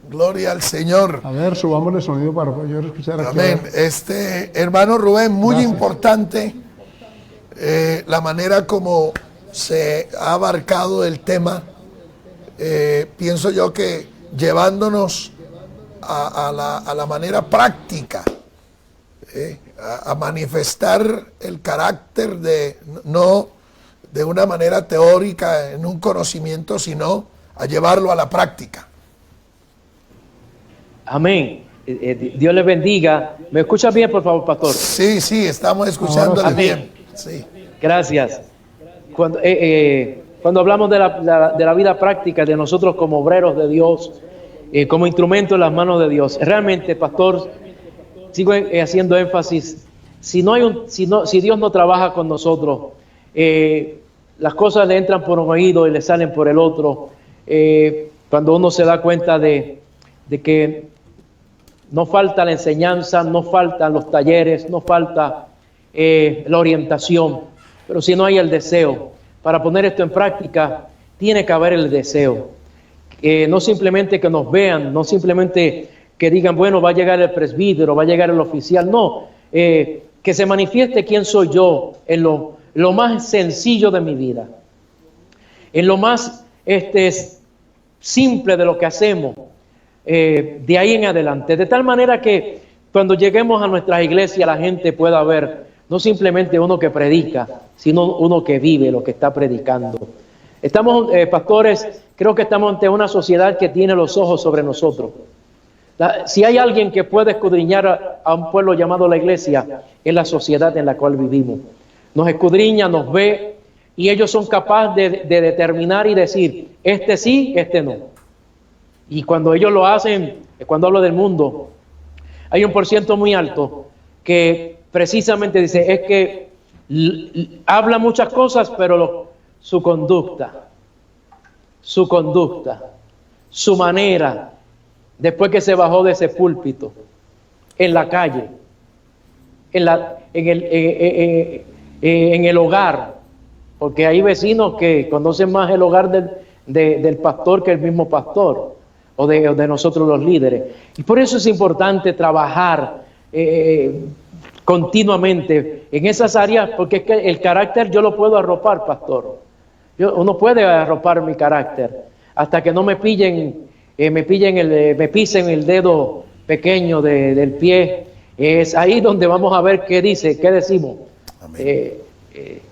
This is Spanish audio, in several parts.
Gloria al Señor. A ver, subamos el sonido para yo escuchar aquí. Amén. Hermano Rubén, muy Gracias. importante la manera como se ha abarcado el tema. Pienso yo que llevándonos a la manera práctica, a manifestar el carácter no de una manera teórica en un conocimiento, sino a llevarlo a la práctica. Amén. Dios les bendiga. ¿Me escucha bien, por favor, pastor? Sí, estamos escuchándole bien. Sí. Gracias. Cuando hablamos de la vida práctica de nosotros como obreros de Dios, como instrumento en las manos de Dios, realmente, pastor, sigo haciendo énfasis. Si Dios no trabaja con nosotros, las cosas le entran por un oído y le salen por el otro. Cuando uno se da cuenta de que no falta la enseñanza, no faltan los talleres, no falta la orientación, pero si no hay el deseo para poner esto en práctica, tiene que haber el deseo. No simplemente que nos vean, no simplemente que digan, bueno, va a llegar el presbítero, va a llegar el oficial, no, que se manifieste quién soy yo en lo más sencillo de mi vida, en lo más simple de lo que hacemos, de ahí en adelante, de tal manera que cuando lleguemos a nuestras iglesias la gente pueda ver no simplemente uno que predica, sino uno que vive lo que está predicando. Estamos, pastores, creo que estamos ante una sociedad que tiene los ojos sobre nosotros. Si hay alguien que puede escudriñar a un pueblo llamado la iglesia, es la sociedad en la cual vivimos. Nos escudriña, nos ve, y ellos son capaces de determinar y decir, este sí, este no. Y cuando ellos lo hacen, cuando hablo del mundo, hay un porciento muy alto que precisamente dice, es que habla muchas cosas, pero su conducta, su manera, después que se bajó de ese púlpito, en la calle, en el hogar, porque hay vecinos que conocen más el hogar del pastor que el mismo pastor, o de nosotros los líderes. Y por eso es importante trabajar continuamente en esas áreas, porque es que el carácter yo lo puedo arropar, pastor. Uno puede arropar mi carácter hasta que no me pisen el dedo pequeño del pie. Es ahí donde vamos a ver qué decimos.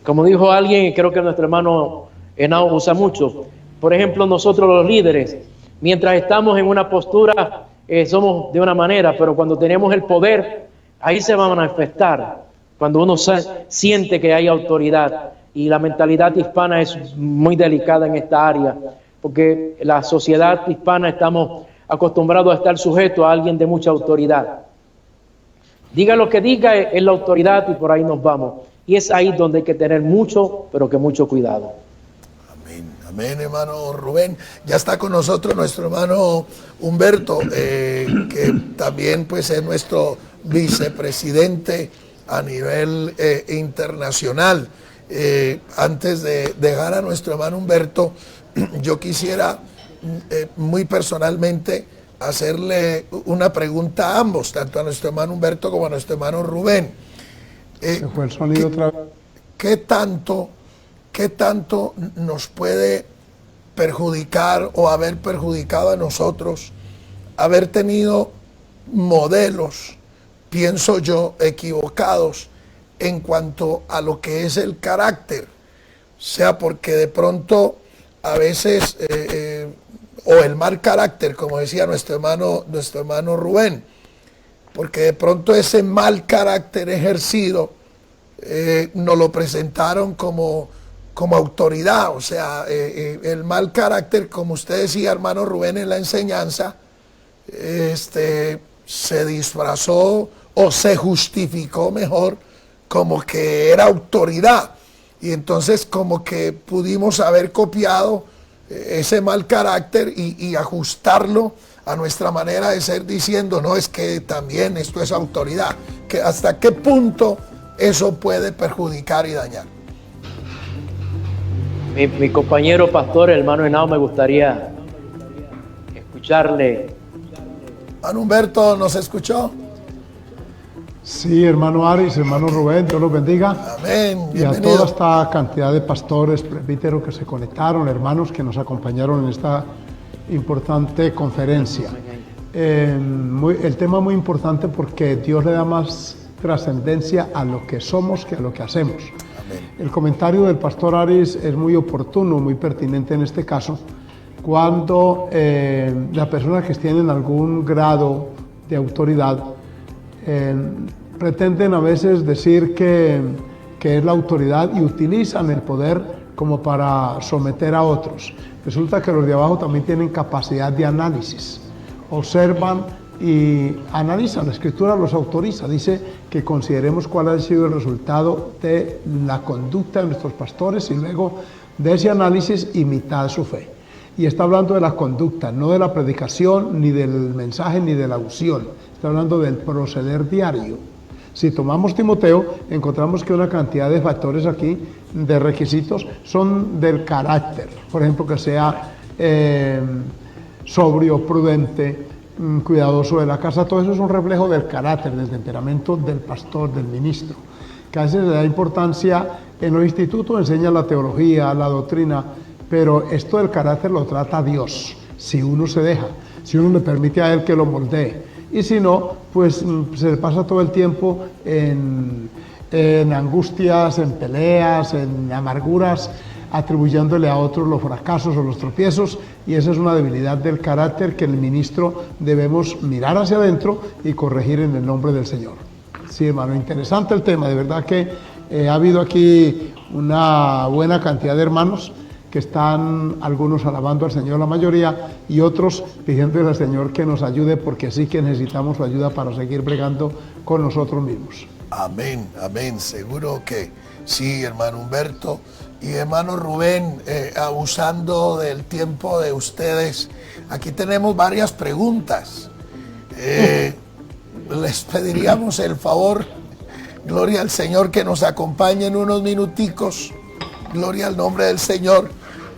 Como dijo alguien, creo que nuestro hermano Henao usa mucho. Por ejemplo, nosotros los líderes, mientras estamos en una postura, somos de una manera, pero cuando tenemos el poder, ahí se va a manifestar. Cuando uno siente que hay autoridad. Y la mentalidad hispana es muy delicada en esta área, porque la sociedad hispana estamos acostumbrados a estar sujetos a alguien de mucha autoridad. Diga lo que diga, es la autoridad y por ahí nos vamos. Y es ahí donde hay que tener mucho, pero que mucho cuidado. Amén, hermano Rubén. Ya está con nosotros nuestro hermano Humberto, que también pues es nuestro vicepresidente a nivel internacional. Antes de dejar a nuestro hermano Humberto, yo quisiera muy personalmente hacerle una pregunta a ambos, tanto a nuestro hermano Humberto como a nuestro hermano Rubén. Se fue el sonido otra vez. ¿Qué tanto nos puede perjudicar o haber perjudicado a nosotros haber tenido modelos, pienso yo, equivocados en cuanto a lo que es el carácter? O sea, porque de pronto a veces, o el mal carácter, como decía nuestro hermano Rubén, porque de pronto ese mal carácter ejercido nos lo presentaron como autoridad. O sea, el mal carácter, como usted decía, hermano Rubén, en la enseñanza, se disfrazó o se justificó mejor como que era autoridad, y entonces como que pudimos haber copiado ese mal carácter y ajustarlo a nuestra manera de ser, diciendo, no, es que también esto es autoridad. ¿Hasta qué punto eso puede perjudicar y dañar? Mi compañero pastor, el hermano Henao, me gustaría escucharle Hermano Humberto, ¿nos escuchó? Sí, hermano Aris, hermano Rubén, Dios los bendiga. Amén. Y a Bienvenido. toda esta cantidad de pastores, presbíteros que se conectaron, hermanos que nos acompañaron en esta importante conferencia. El tema muy importante porque Dios le da más trascendencia a lo que somos que a lo que hacemos. Amén. El comentario del pastor Aris es muy oportuno, muy pertinente en este caso, cuando las personas que tienen algún grado de autoridad pretenden a veces decir que es la autoridad y utilizan el poder como para someter a otros. Resulta que los de abajo también tienen capacidad de análisis, observan y analizan. La Escritura los autoriza, dice que consideremos cuál ha sido el resultado de la conducta de nuestros pastores y luego de ese análisis imitar su fe. Y está hablando de la conducta, no de la predicación, ni del mensaje, ni de la unción. Está hablando del proceder diario. Si tomamos Timoteo, encontramos que una cantidad de factores aquí, de requisitos, son del carácter. Por ejemplo, que sea sobrio, prudente, cuidadoso de la casa. Todo eso es un reflejo del carácter, del temperamento del pastor, del ministro. Que a veces le da importancia en los institutos, enseña la teología, la doctrina, pero esto del carácter lo trata Dios, si uno se deja, si uno le permite a Él que lo moldee. Y si no, pues se le pasa todo el tiempo en angustias, en peleas, en amarguras, atribuyéndole a otros los fracasos o los tropiezos, y esa es una debilidad del carácter que el ministro debemos mirar hacia adentro y corregir en el nombre del Señor. Sí, hermano, interesante el tema, de verdad que ha habido aquí una buena cantidad de hermanos que están algunos alabando al Señor, la mayoría, y otros pidiéndole al Señor que nos ayude, porque sí que necesitamos su ayuda para seguir bregando con nosotros mismos. Amén, amén. Seguro que sí, hermano Humberto. Y hermano Rubén, abusando del tiempo de ustedes, aquí tenemos varias preguntas. Les pediríamos el favor, gloria al Señor, que nos acompañen unos minuticos. Gloria al nombre del Señor.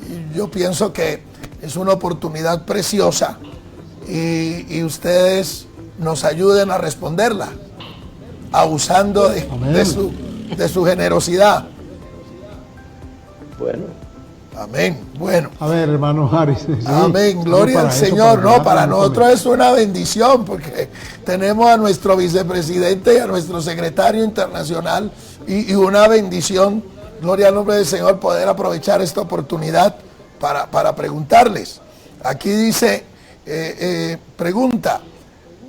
Y yo pienso que es una oportunidad preciosa y ustedes nos ayuden a responderla, abusando de su generosidad. Bueno. Amén. Bueno. A ver, hermano Aris. Sí, amén. Gloria al Señor. No, para nosotros es una bendición porque tenemos a nuestro vicepresidente y a nuestro secretario internacional y una bendición. Gloria al nombre del Señor, poder aprovechar esta oportunidad para preguntarles. Aquí dice, pregunta,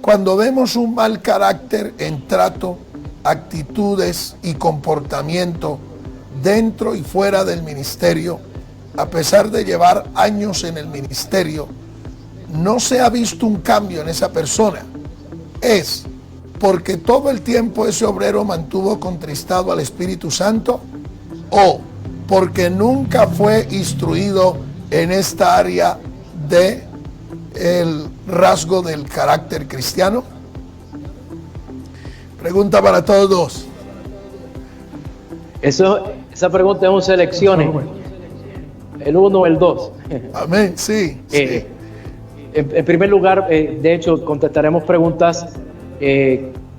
cuando vemos un mal carácter en trato, actitudes y comportamiento dentro y fuera del ministerio, a pesar de llevar años en el ministerio, no se ha visto un cambio en esa persona, ¿es porque todo el tiempo ese obrero mantuvo contristado al Espíritu Santo o porque nunca fue instruido en esta área de el rasgo del carácter cristiano? Pregunta para todos. Esa pregunta es un selecciones. El 1 o el 2. Amén, sí. Sí. En primer lugar, de hecho, contestaremos preguntas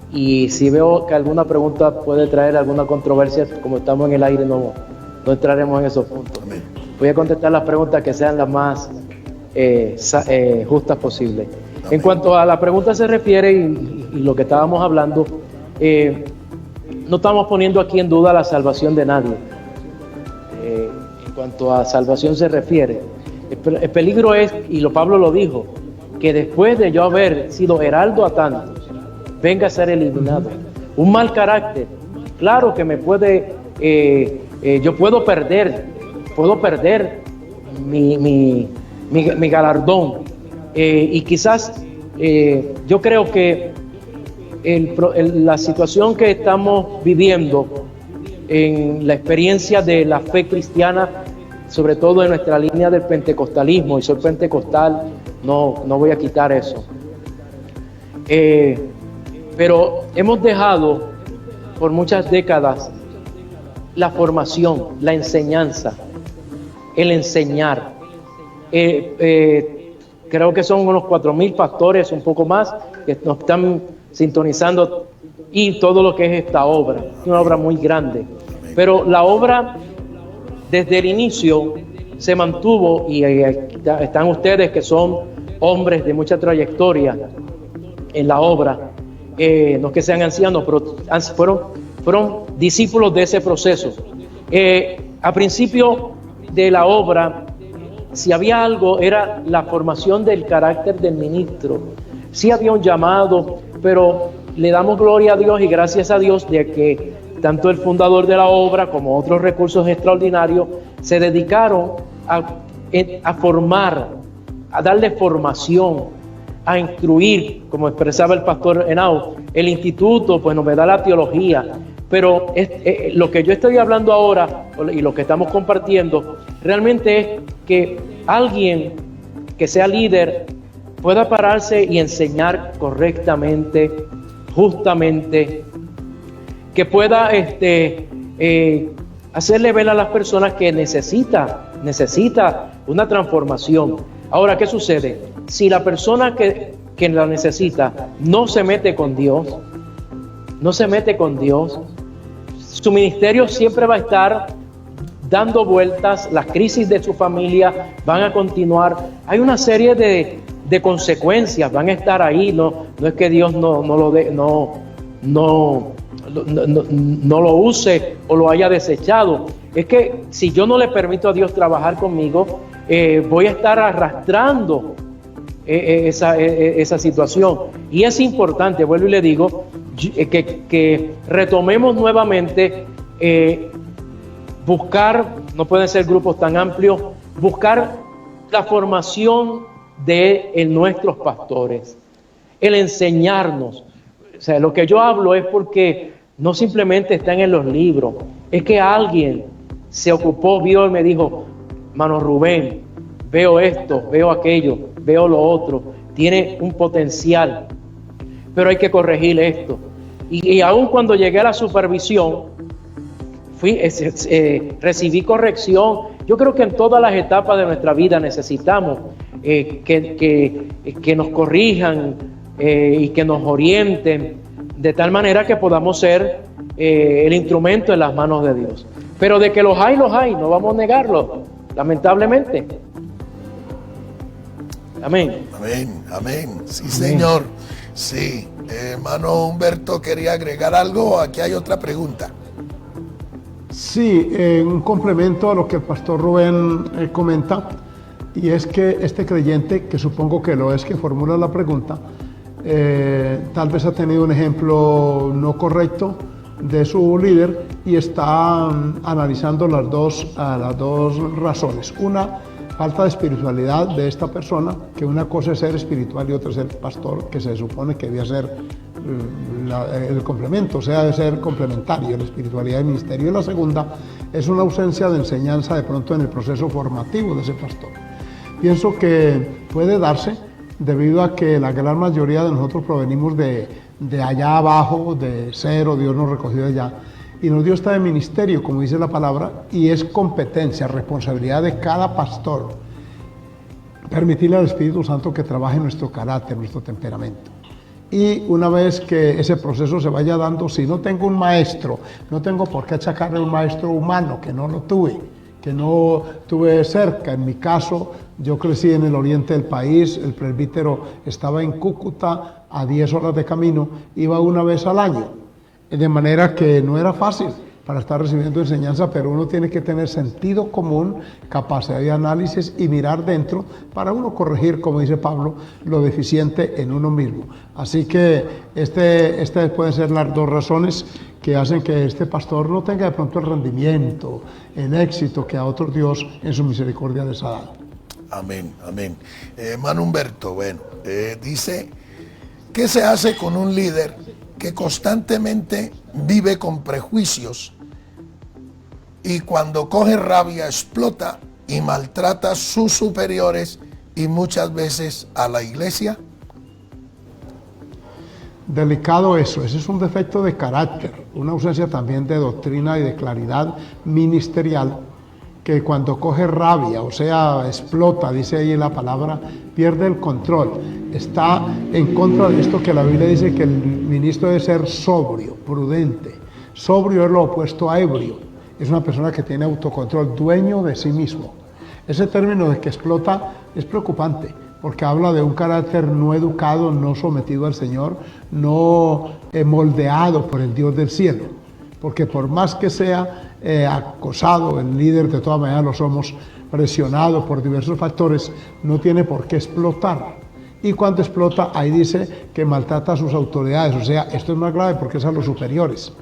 y si veo que alguna pregunta puede traer alguna controversia, como estamos en el aire, no entraremos en esos puntos. Amén. Voy a contestar las preguntas que sean las más justas posibles. Amén. En cuanto a la pregunta se refiere y lo que estábamos hablando, no estamos poniendo aquí en duda la salvación de nadie. En cuanto a salvación se refiere, el peligro es, y Pablo lo dijo, que después de yo haber sido heraldo a tantos, venga a ser eliminado. Un mal carácter, claro que me puede, yo puedo perder mi galardón, y quizás yo creo que la situación que estamos viviendo en la experiencia de la fe cristiana, sobre todo en nuestra línea del pentecostalismo, y soy pentecostal, no voy a quitar eso, pero hemos dejado por muchas décadas la formación, la enseñanza, el enseñar. creo que son unos 4,000 pastores, un poco más, que nos están sintonizando, y todo lo que es esta obra. Es una obra muy grande. Pero la obra, desde el inicio, se mantuvo, y están ustedes que son hombres de mucha trayectoria en la obra, no que sean ancianos, pero fueron discípulos de ese proceso. A principio de la obra, si había algo, era la formación del carácter del ministro. Sí había un llamado, pero le damos gloria a Dios y gracias a Dios de que tanto el fundador de la obra como otros recursos extraordinarios se dedicaron a formar, a darle formación, a instruir, como expresaba el pastor Henao. El instituto pues nos da la teología, pero lo que yo estoy hablando ahora y lo que estamos compartiendo realmente es que alguien que sea líder pueda pararse y enseñar correctamente, justamente, que pueda hacerle ver a las personas que necesita una transformación. Ahora, ¿qué sucede? Si la persona que la necesita no se mete con Dios, su ministerio siempre va a estar dando vueltas, las crisis de su familia van a continuar, hay una serie de consecuencias, van a estar ahí, no es que Dios no lo use o lo haya desechado, es que si yo no le permito a Dios trabajar conmigo, voy a estar arrastrando esa situación. Y es importante, vuelvo y le digo, que retomemos nuevamente, buscar, no pueden ser grupos tan amplios, buscar la formación de nuestros pastores, el enseñarnos. O sea, lo que yo hablo es porque no simplemente están en los libros, es que alguien se ocupó, vio y me dijo, mano Rubén, veo esto, veo aquello, veo lo otro, tiene un potencial, pero hay que corregir esto. Y aún cuando llegué a la supervisión, recibí corrección. Yo creo que en todas las etapas de nuestra vida necesitamos que nos corrijan y que nos orienten, de tal manera que podamos ser el instrumento en las manos de Dios. Pero de que los hay, no vamos a negarlo, lamentablemente. Amén. Amén. Sí, Señor. Sí. Hermano Humberto, ¿quería agregar algo? Aquí hay otra pregunta. Sí, un complemento a lo que el pastor Rubén comenta, y es que este creyente, que supongo que lo es, que formula la pregunta, tal vez ha tenido un ejemplo no correcto de su líder y está analizando las dos razones. Una, falta de espiritualidad de esta persona, que una cosa es ser espiritual y otra es ser pastor, que se supone que debía ser el complemento, o sea, debe ser complementario, la espiritualidad y el ministerio. Y la segunda es una ausencia de enseñanza de pronto en el proceso formativo de ese pastor. Pienso que puede darse debido a que la gran mayoría de nosotros provenimos de allá abajo, de cero. Dios nos recogió de allá y nos dio esta ministerio, como dice la palabra, y es competencia, responsabilidad de cada pastor permitirle al Espíritu Santo que trabaje en nuestro carácter, nuestro temperamento. Y una vez que ese proceso se vaya dando, si no tengo un maestro, no tengo por qué achacarle a un maestro humano, que no lo tuve, que no tuve cerca. En mi caso, yo crecí en el oriente del país, el presbítero estaba en Cúcuta, a 10 horas de camino, iba una vez al año, de manera que no era fácil para estar recibiendo enseñanza, pero uno tiene que tener sentido común, capacidad de análisis y mirar dentro para uno corregir, como dice Pablo, lo deficiente en uno mismo. Así que estas pueden ser las dos razones que hacen que este pastor no tenga de pronto el rendimiento, el éxito que a otros Dios en su misericordia les ha dado. Amén. Hermano Humberto, bueno, dice, ¿qué se hace con un líder que constantemente vive con prejuicios y cuando coge rabia explota y maltrata a sus superiores y muchas veces a la iglesia? Delicado eso, ese es un defecto de carácter, una ausencia también de doctrina y de claridad ministerial que cuando coge rabia, o sea, explota, dice ahí en la palabra, pierde el control. Está en contra de esto que la Biblia dice que el ministro debe ser sobrio, prudente. Sobrio es lo opuesto a ebrio. Es una persona que tiene autocontrol, dueño de sí mismo. Ese término de que explota es preocupante, porque habla de un carácter no educado, no sometido al Señor, no moldeado por el Dios del cielo. Porque por más que sea acosado, el líder de todas maneras lo somos, presionado por diversos factores, no tiene por qué explotar. Y cuando explota, ahí dice que maltrata a sus autoridades, o sea, esto es más grave porque es a los superiores.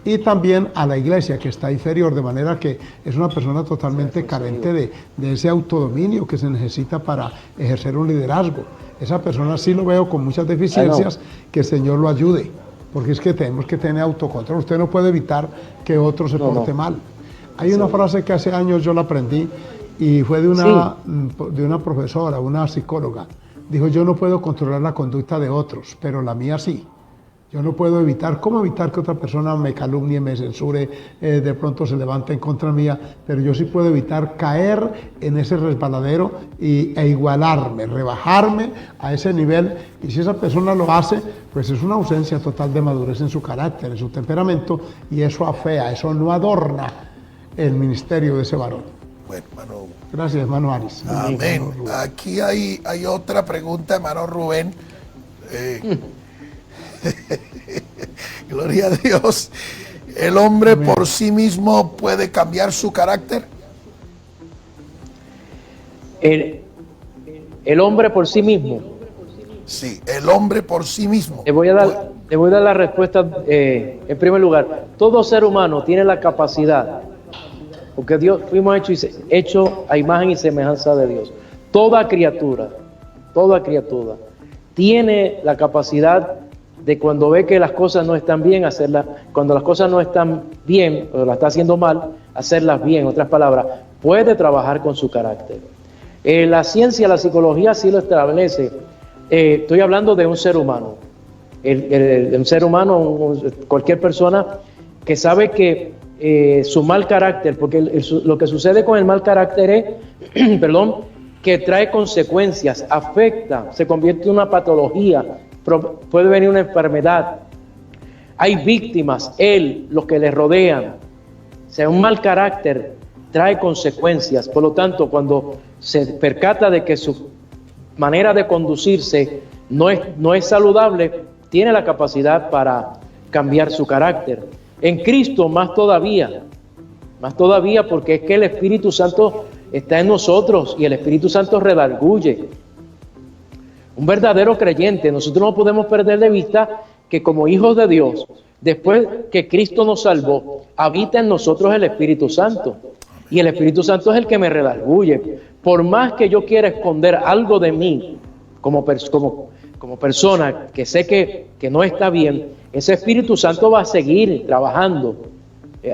Y también a la iglesia, que está inferior, de manera que es una persona totalmente carente de ese autodominio que se necesita para ejercer un liderazgo. Esa persona sí lo veo con muchas deficiencias, que el Señor lo ayude, porque es que tenemos que tener autocontrol. Usted no puede evitar que otro se porte mal. Hay una frase que hace años yo la aprendí y fue de una profesora, una psicóloga. Dijo, yo no puedo controlar la conducta de otros, pero la mía sí. Yo no puedo evitar, ¿cómo evitar que otra persona me calumnie, me censure, de pronto se levante en contra mía? Pero yo sí puedo evitar caer en ese resbaladero e igualarme, rebajarme a ese nivel. Y si esa persona lo hace, pues es una ausencia total de madurez en su carácter, en su temperamento, y eso afea, eso no adorna el ministerio de ese varón. Bueno, hermano. Gracias, hermano Aris. Amén. Aquí hay otra pregunta, hermano Rubén. Gloria a Dios. ¿El hombre Amén. Por sí mismo puede cambiar su carácter? El hombre por sí mismo. Sí, el hombre por sí mismo. Te voy a dar la respuesta en primer lugar. Todo ser humano tiene la capacidad, porque Dios fuimos hechos a imagen y semejanza de Dios. Toda criatura tiene la capacidad de, cuando ve que las cosas no están bien, hacerlas, cuando las cosas no están bien o las está haciendo mal, hacerlas bien. En otras palabras, puede trabajar con su carácter. La ciencia, la psicología sí lo establece. Estoy hablando de un ser humano. Un ser humano, cualquier persona que sabe que su mal carácter, porque lo que sucede con el mal carácter es, que trae consecuencias, afecta, se convierte en una patología, puede venir una enfermedad. Hay víctimas, los que le rodean. O sea, un mal carácter trae consecuencias. Por lo tanto, cuando se percata de que su manera de conducirse no es saludable, tiene la capacidad para cambiar su carácter. En Cristo más todavía, porque es que el Espíritu Santo está en nosotros y el Espíritu Santo redarguye. Un verdadero creyente, nosotros no podemos perder de vista que como hijos de Dios, después que Cristo nos salvó, habita en nosotros el Espíritu Santo. Y el Espíritu Santo es el que me redarguye. Por más que yo quiera esconder algo de mí, como persona que sé que no está bien, ese Espíritu Santo va a seguir trabajando.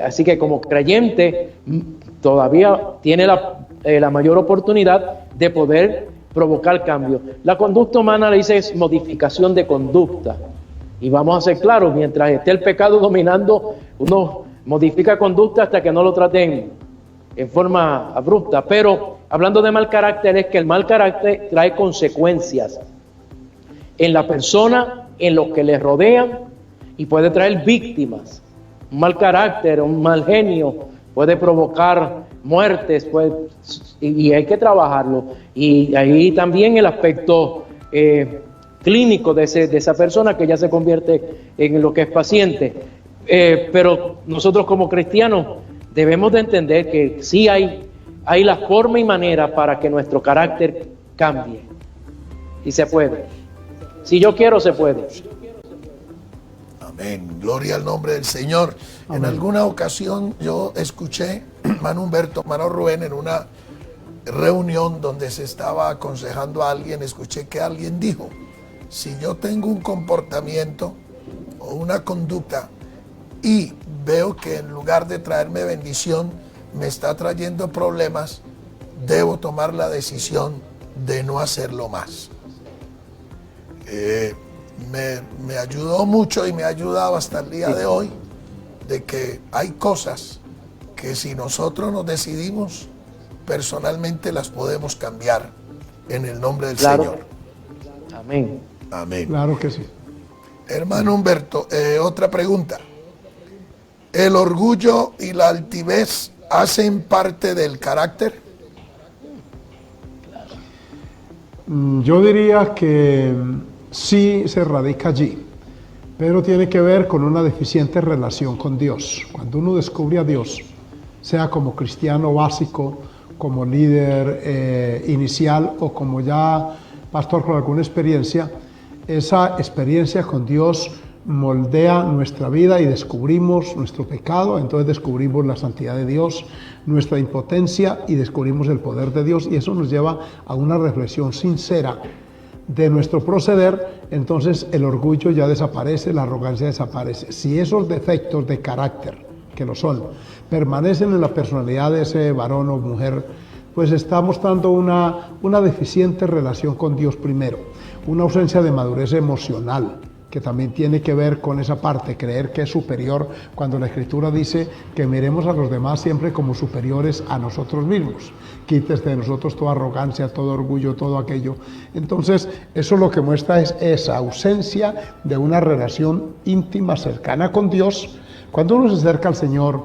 Así que como creyente, todavía tiene la mayor oportunidad de poder provocar cambio. La conducta humana, le dice, es modificación de conducta. Y vamos a ser claros, mientras esté el pecado dominando, uno modifica conducta hasta que no lo traten en forma abrupta. Pero hablando de mal carácter, es que el mal carácter trae consecuencias en la persona, en los que le rodean, y puede traer víctimas. Un mal carácter, un mal genio puede provocar muertes, y hay que trabajarlo. Y ahí también el aspecto clínico de esa persona, que ya se convierte en lo que es paciente. Pero nosotros como cristianos debemos de entender que sí hay la forma y manera para que nuestro carácter cambie. Y se puede. Si yo quiero, se puede. Amén. Gloria al nombre del Señor. Amén. En alguna ocasión yo escuché, hermano Humberto, hermano Rubén, en una reunión donde se estaba aconsejando a alguien, escuché que alguien dijo: si yo tengo un comportamiento o una conducta y veo que en lugar de traerme bendición me está trayendo problemas, debo tomar la decisión de no hacerlo más. Me ayudó mucho y me ha ayudado hasta el día de hoy, de que hay cosas que si nosotros nos decidimos personalmente las podemos cambiar en el nombre del Claro. Señor. Amén. Amén. Claro que sí. Hermano Humberto, otra pregunta. ¿El orgullo y la altivez hacen parte del carácter? Yo diría que sí se radica allí, pero tiene que ver con una deficiente relación con Dios. Cuando uno descubre a Dios, sea como cristiano básico, como líder inicial o como ya pastor con alguna experiencia, esa experiencia con Dios moldea nuestra vida y descubrimos nuestro pecado, entonces descubrimos la santidad de Dios, nuestra impotencia y descubrimos el poder de Dios, y eso nos lleva a una reflexión sincera de nuestro proceder. Entonces el orgullo ya desaparece, la arrogancia desaparece. Si esos defectos de carácter, que lo son, permanecen en la personalidad de ese varón o mujer, pues está mostrando una deficiente relación con Dios primero, una ausencia de madurez emocional, que también tiene que ver con esa parte, creer que es superior, cuando la Escritura dice que miremos a los demás siempre como superiores a nosotros mismos. Quítese de nosotros toda arrogancia, todo orgullo, todo aquello. Entonces, eso lo que muestra es esa ausencia de una relación íntima, cercana con Dios. Cuando uno se acerca al Señor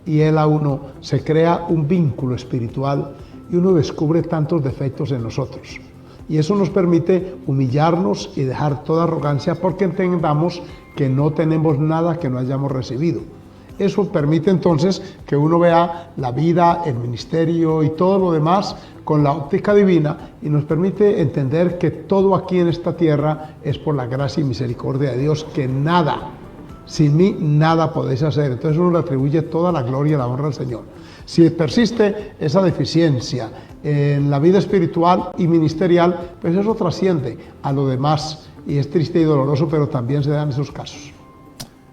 y Él a uno, se crea un vínculo espiritual y uno descubre tantos defectos en nosotros. Y eso nos permite humillarnos y dejar toda arrogancia, porque entendamos que no tenemos nada que no hayamos recibido. Eso permite entonces que uno vea la vida, el ministerio y todo lo demás con la óptica divina, y nos permite entender que todo aquí en esta tierra es por la gracia y misericordia de Dios, que nada, sin mí nada podéis hacer. Entonces uno le atribuye toda la gloria y la honra al Señor. Si persiste esa deficiencia en la vida espiritual y ministerial, pues eso trasciende a lo demás y es triste y doloroso, pero también se dan esos casos.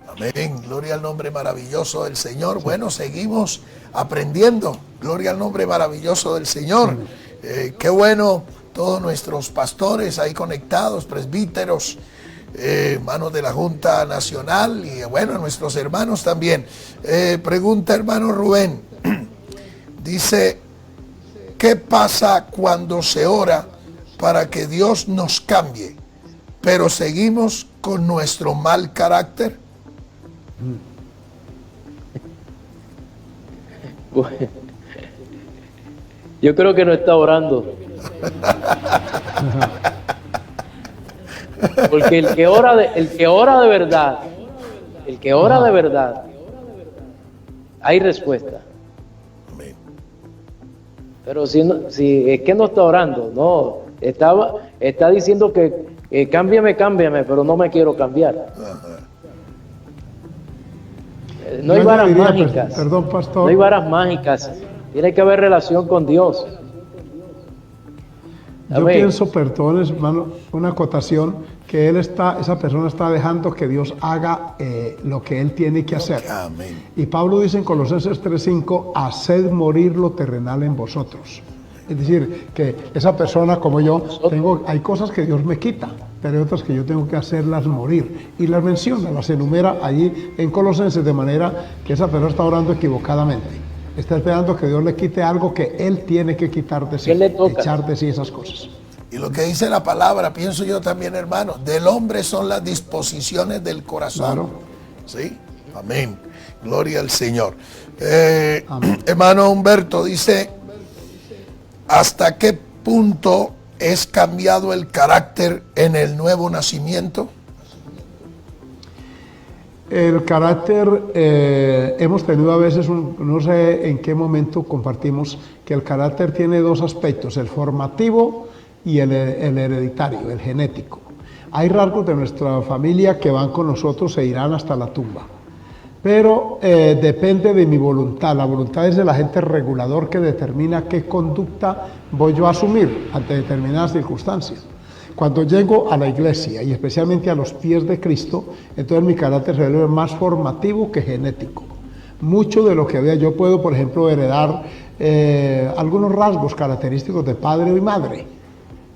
Amén. Gloria al nombre maravilloso del Señor. Bueno, seguimos aprendiendo. Gloria al nombre maravilloso del Señor. Qué bueno todos nuestros pastores ahí conectados, presbíteros, hermanos de la Junta Nacional y bueno, nuestros hermanos también. Pregunta hermano Rubén. Dice, ¿qué pasa cuando se ora para que Dios nos cambie, pero seguimos con nuestro mal carácter? Bueno, yo creo que no está orando. Porque el que ora de verdad, hay respuesta. Pero si es que no está orando, no, está diciendo que cámbiame, pero no me quiero cambiar. No hay varas mágicas. Perdón, pastor. No hay varas mágicas. Tiene que haber relación con Dios. Yo Amén. pienso, perdón, hermano, una acotación, que esa persona está dejando que Dios haga lo que él tiene que hacer. Amén. Y Pablo dice en Colosenses 3:5, haced morir lo terrenal en vosotros. Es decir, que esa persona como yo, hay cosas que Dios me quita, pero hay otras que yo tengo que hacerlas morir. Y las menciona, las enumera allí en Colosenses, de manera que esa persona está orando equivocadamente. Está esperando que Dios le quite algo que él tiene que quitar de sí, echar de sí esas cosas. Y lo que dice la palabra, pienso yo también, hermano, del hombre son las disposiciones del corazón. Claro. ¿Sí? Amén. Gloria al Señor. Hermano Humberto dice, ¿hasta qué punto es cambiado el carácter en el nuevo nacimiento? El carácter, hemos tenido a veces, no sé en qué momento compartimos, que el carácter tiene dos aspectos, el formativo y el hereditario, el genético. Hay rasgos de nuestra familia que van con nosotros e irán hasta la tumba. Pero depende de mi voluntad. La voluntad es del agente regulador que determina qué conducta voy yo a asumir ante determinadas circunstancias. Cuando llego a la iglesia y especialmente a los pies de Cristo, entonces mi carácter se vuelve más formativo que genético. Mucho de lo que había, yo puedo, por ejemplo, heredar algunos rasgos característicos de padre y madre,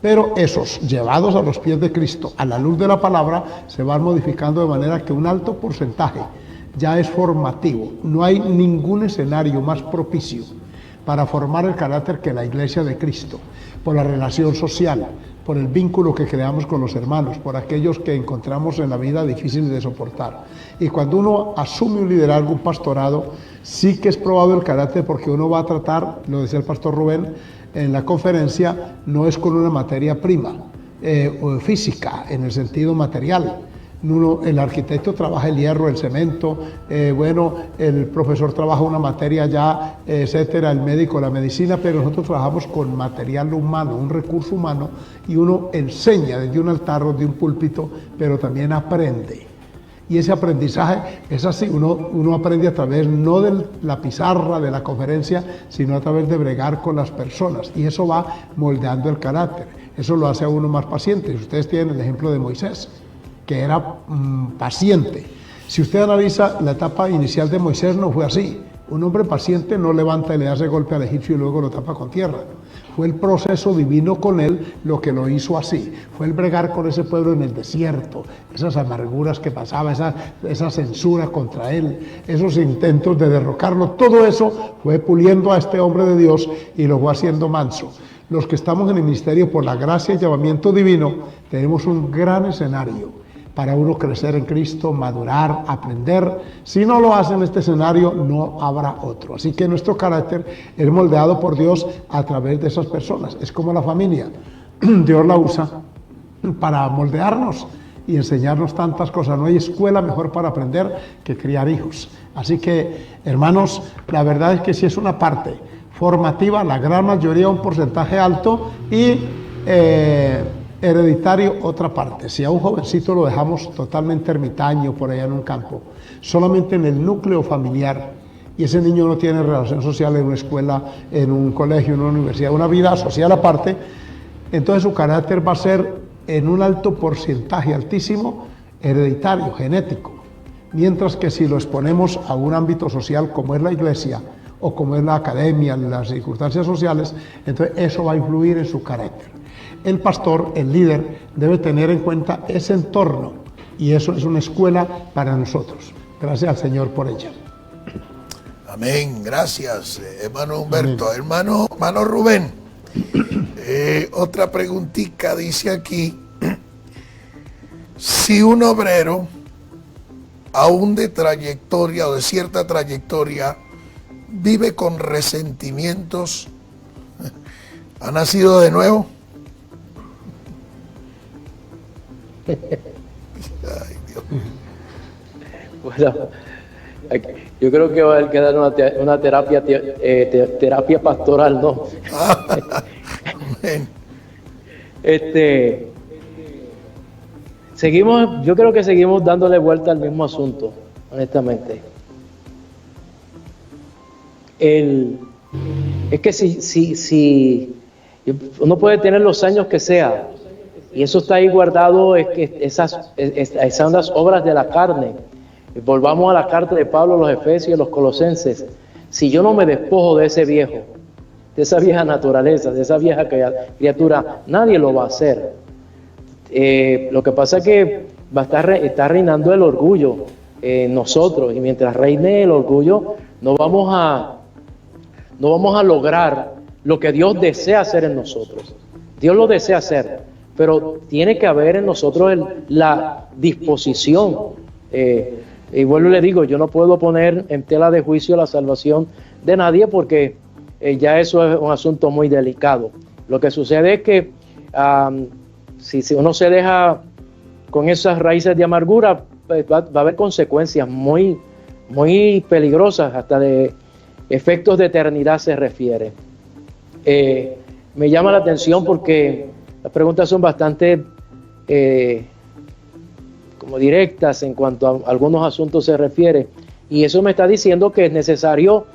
pero esos, llevados a los pies de Cristo, a la luz de la palabra, se van modificando de manera que un alto porcentaje ya es formativo. No hay ningún escenario más propicio para formar el carácter que la Iglesia de Cristo, por la relación social, por el vínculo que creamos con los hermanos, por aquellos que encontramos en la vida difíciles de soportar. Y cuando uno asume un liderazgo, un pastorado, sí que es probado el carácter, porque uno va a tratar, lo decía el pastor Rubén en la conferencia, no es con una materia prima o física, en el sentido material. El arquitecto trabaja el hierro, el cemento, el profesor trabaja una materia ya, etcétera, el médico, la medicina, pero nosotros trabajamos con material humano, un recurso humano, y uno enseña desde un altar o de un púlpito, pero también aprende. Y ese aprendizaje es así, uno aprende a través no de la pizarra, de la conferencia, sino a través de bregar con las personas, y eso va moldeando el carácter, eso lo hace a uno más paciente. Ustedes tienen el ejemplo de Moisés, que era paciente. Si usted analiza la etapa inicial de Moisés, no fue así. Un hombre paciente no levanta y le hace golpe al egipcio y luego lo tapa con tierra. Fue el proceso divino con él lo que lo hizo así. Fue el bregar con ese pueblo en el desierto, esas amarguras que pasaba, esa censura contra él, esos intentos de derrocarlo. Todo eso fue puliendo a este hombre de Dios y lo fue haciendo manso. Los que estamos en el ministerio por la gracia y llamamiento divino, tenemos un gran escenario para uno crecer en Cristo, madurar, aprender. Si no lo hace en este escenario, no habrá otro. Así que nuestro carácter es moldeado por Dios a través de esas personas. Es como la familia. Dios la usa para moldearnos y enseñarnos tantas cosas. No hay escuela mejor para aprender que criar hijos. Así que, hermanos, la verdad es que sí es una parte formativa, la gran mayoría, un porcentaje alto, y hereditario, otra parte. Si a un jovencito lo dejamos totalmente ermitaño por allá en un campo, solamente en el núcleo familiar, y ese niño no tiene relación social en una escuela, en un colegio, en una universidad, una vida social aparte, entonces su carácter va a ser en un alto porcentaje, altísimo, hereditario, genético. Mientras que si lo exponemos a un ámbito social como es la iglesia, o como es la academia, las circunstancias sociales, entonces eso va a influir en su carácter. El pastor, el líder, debe tener en cuenta ese entorno, y eso es una escuela para nosotros. Gracias al Señor por ella. Amén, gracias, hermano Humberto. Amén. Hermano Rubén, otra preguntita dice aquí: si un obrero, aún de trayectoria o de cierta trayectoria, vive con resentimientos, ¿ha nacido de nuevo? Ay, Dios. Bueno, yo creo que va a haber que dar una terapia pastoral, ¿no? Yo creo que seguimos dándole vuelta al mismo asunto, honestamente. Es que si uno puede tener los años que sea, y eso está ahí guardado, es que esas son las obras de la carne. Volvamos a la carta de Pablo a los Efesios y a los Colosenses. Si yo no me despojo de ese viejo, de esa vieja naturaleza, de esa vieja criatura, nadie lo va a hacer. Lo que pasa es que está reinando el orgullo en nosotros, y mientras reine el orgullo, no vamos a lograr lo que Dios desea hacer en nosotros. Dios lo desea hacer, pero tiene que haber en nosotros la disposición. Y vuelvo y le digo, yo no puedo poner en tela de juicio la salvación de nadie, porque ya eso es un asunto muy delicado. Lo que sucede es que si uno se deja con esas raíces de amargura, pues va a haber consecuencias muy, muy peligrosas, hasta de efectos de eternidad se refiere. Me llama la atención porque las preguntas son bastante como directas en cuanto a algunos asuntos se refiere, y eso me está diciendo que es necesario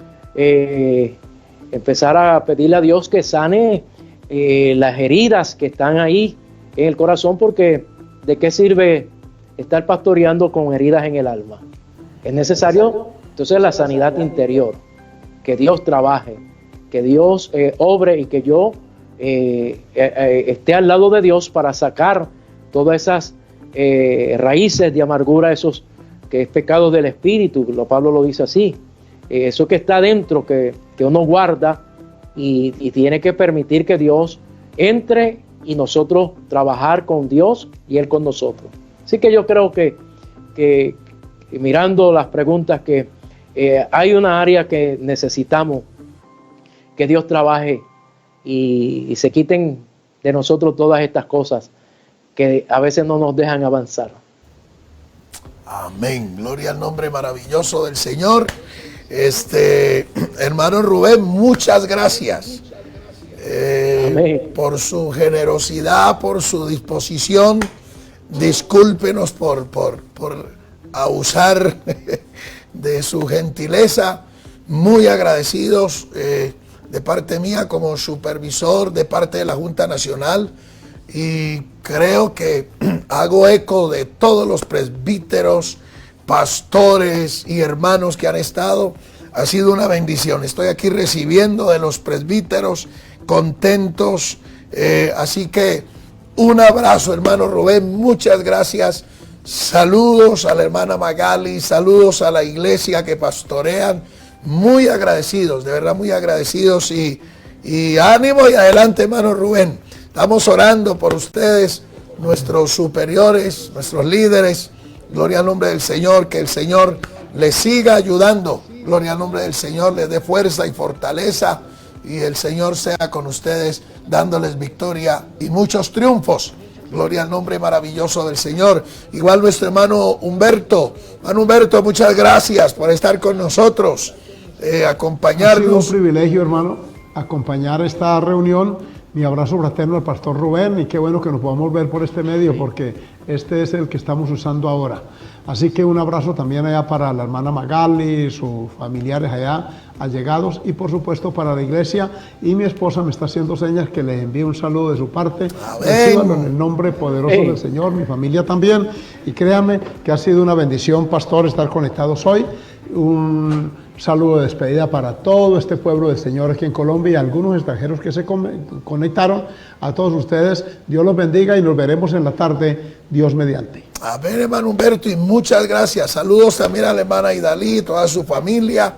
empezar a pedirle a Dios que sane las heridas que están ahí en el corazón, porque ¿de qué sirve estar pastoreando con heridas en el alma? Es necesario entonces la sanidad interior, que Dios trabaje, que Dios obre, y que yo esté al lado de Dios para sacar todas esas raíces de amargura, esos que es pecado del espíritu. Pablo lo dice así, eso que está dentro, que uno guarda y tiene que permitir que Dios entre y nosotros trabajar con Dios y Él con nosotros. Así que yo creo que mirando las preguntas que hay una área que necesitamos que Dios trabaje y se quiten de nosotros todas estas cosas que a veces no nos dejan avanzar. Amén. Gloria al nombre maravilloso del Señor. Hermano Rubén, muchas gracias por su generosidad, por su disposición. Discúlpenos por abusar de su gentileza. Muy agradecidos de parte mía como supervisor, de parte de la Junta Nacional. Y creo que hago eco de todos los presbíteros, pastores y hermanos que han estado. Ha sido una bendición. Estoy aquí recibiendo de los presbíteros, contentos. Así que un abrazo, hermano Rubén. Muchas gracias. Saludos a la hermana Magali. Saludos a la iglesia que pastorean. Muy agradecidos, de verdad muy agradecidos. Y ánimo y adelante, hermano Rubén. Estamos orando por ustedes, nuestros superiores, nuestros líderes. Gloria al nombre del Señor, que el Señor les siga ayudando. Gloria al nombre del Señor, les dé fuerza y fortaleza. Y el Señor sea con ustedes, dándoles victoria y muchos triunfos. Gloria al nombre maravilloso del Señor. Igual nuestro hermano Humberto. Hermano Humberto, muchas gracias por estar con nosotros, acompañarnos. Ha sido un privilegio, hermano, acompañar esta reunión. Mi abrazo fraterno al pastor Rubén, y qué bueno que nos podamos ver por este medio, porque este es el que estamos usando ahora. Así que un abrazo también allá para la hermana Magali, sus familiares allá, allegados, y por supuesto para la iglesia. Y mi esposa me está haciendo señas que les envíe un saludo de su parte. Recíbanlo en el nombre poderoso del Señor, mi familia también. Y créanme que ha sido una bendición, pastor, estar conectados hoy. Un saludo de despedida para todo este pueblo del Señor aquí en Colombia y algunos extranjeros que se conectaron. A todos ustedes, Dios los bendiga y nos veremos en la tarde, Dios mediante. Amén, hermano Humberto, y muchas gracias. Saludos también a la hermana Idalí, toda su familia.